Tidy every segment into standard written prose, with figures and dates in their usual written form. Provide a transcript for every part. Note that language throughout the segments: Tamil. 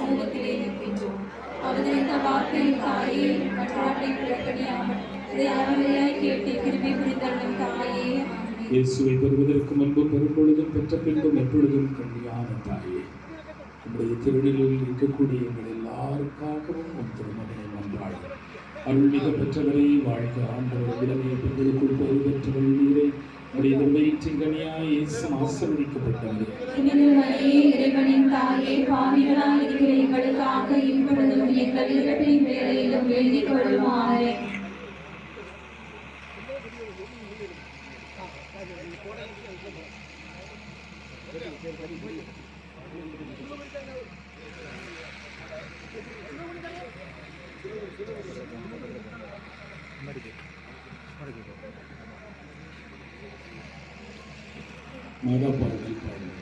சமூகத்திலே நிற்கின்றோம். அவதரித்த வார்த்தையின் தாயே, மற்றாட்டை புறக்கணியாமல் இதை அறமையாய் கேட்டு கிருபை புரிந்தள்ளும் தாயே. இயேசுவை பெறுவதற்கு முன்பு பெரும்பொழுதும் பெற்ற பின்பும் எப்பொழுதும் கண்ணியான தாயே, நம்முடைய திருடலில் இருக்கக்கூடிய எங்கள் எல்லாருக்காகவும் உன் திருமணத்தை நன்றாள் அருள்மிக பெற்றவரை வாழ்க. ஆண்டவர் விடமே பெண்களுக்குள் பெரு பெற்றவள் நீரை உடைய வயிற்றின் கனியாய் இயேசு ஆசீர்வதிக்கப்பட்டவரே. இறைவனின் தாயே, பாவிகளாய் இருக்கிற எங்களுக்காக இப்பொழுதும் எங்கள் இறப்பின் வேளையிலும் வேண்டிக் கொள்ளுமாறு. மாதா பாடல் பாடல்.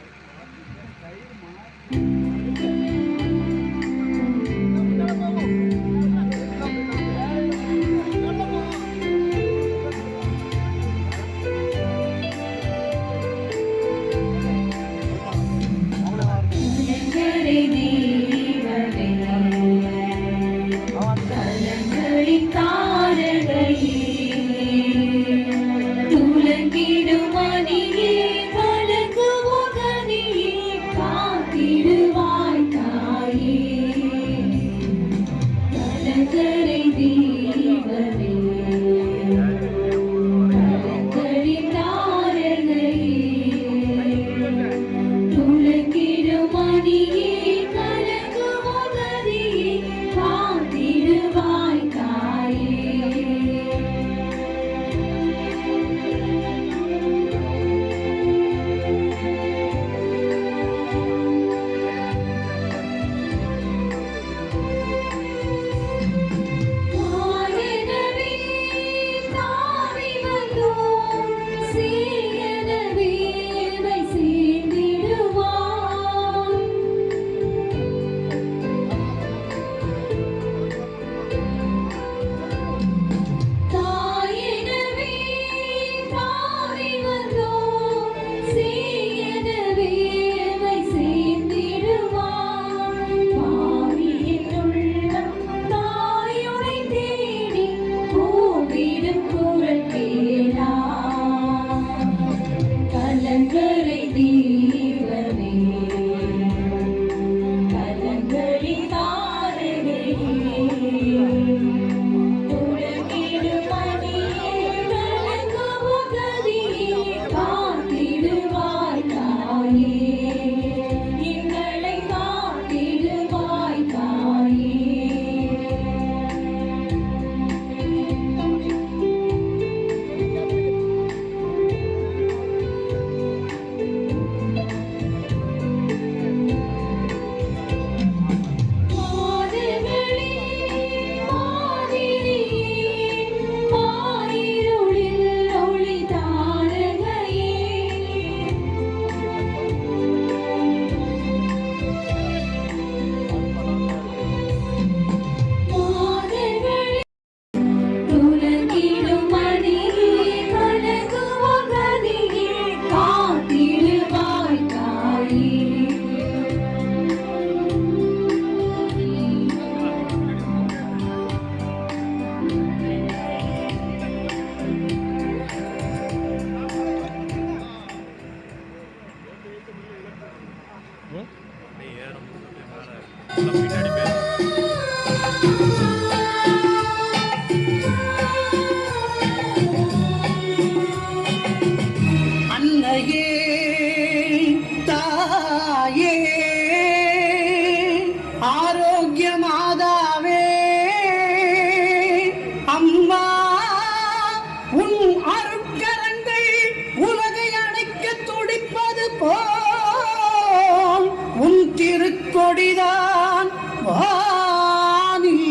கொடிதான் வானில்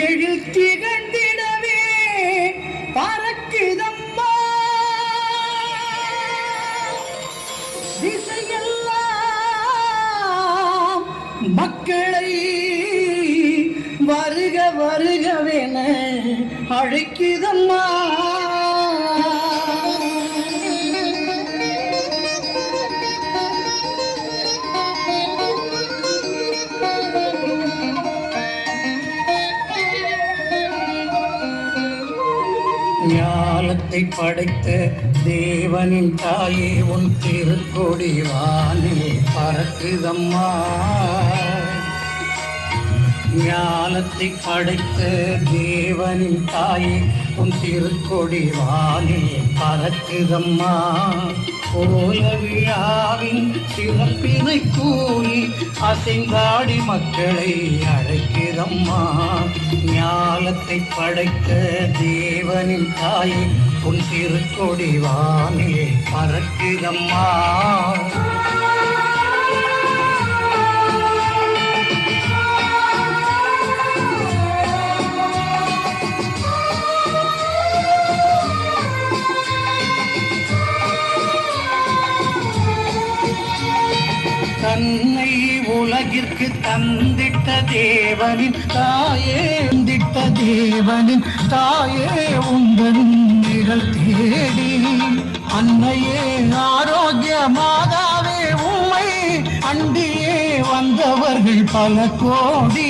எழில் திகழ்ந்திடவே பறக்குதம்மா திசையெல்லாம் மக்களை வருக வருகவென அழைக்குதம்மா. ஞானத்தை படைத்த தேவனின் தாயே உன் திருக்கொடி வானிலே பறக்குதம்மா. ஞானத்தை படைத்த தேவனின் தாயே உன் திருக்கொடி வானிலே பறக்குதம்மா. கோல விழாவின் சிறப்பினை கூறி அசைந்தாடி மக்களை அழைக்கிறம்மா. ஞானத்தை படைத்த தேவனின் தாயே உன் திருக்கொடி வானிலே பறக்குதம்மா. தன்னை உலகிற்கு தந்திட்ட தேவனின் தாயே, தந்திட்ட தேவனின் தாயே உந்தன் நிழல் தேடி அன்னையே ஆரோக்கிய மாதாவே உம்மை அண்டியே வந்தவர்கள் பல கோடி.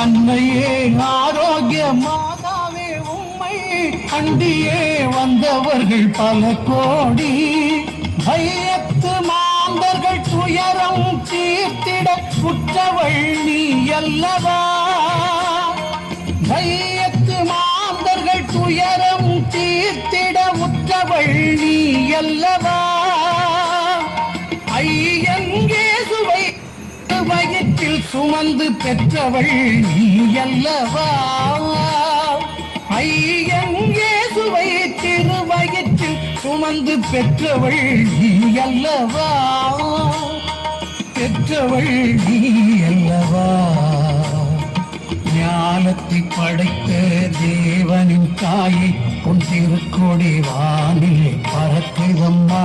அன்னையே ஆரோக்கிய மாதாவே உம்மை அண்டியே வந்தவர்கள் பல கோடி. பையத்து மாந்தர்கள் துயரம் தீர்த்திட உற்றவள் நீ அல்லவா. பையத்து மாந்தர்கள் துயரம் தீர்த்திட உற்றவள் நீ அல்லவா. ஐயங்கே சுவை வயிற்றில் சுமந்து பெற்றவள் நீ அல்லவா. ஐயங்கே சுவை திருவயிற்றில் சுமந்து பெற்றவள் நீ அல்லவா. பெற்றவள் நீ அல்லவா. ஞானத்தை படைத்த தேவனின் தாயை உன் திருக்கொடி வானிலே பறக்குதம்மா.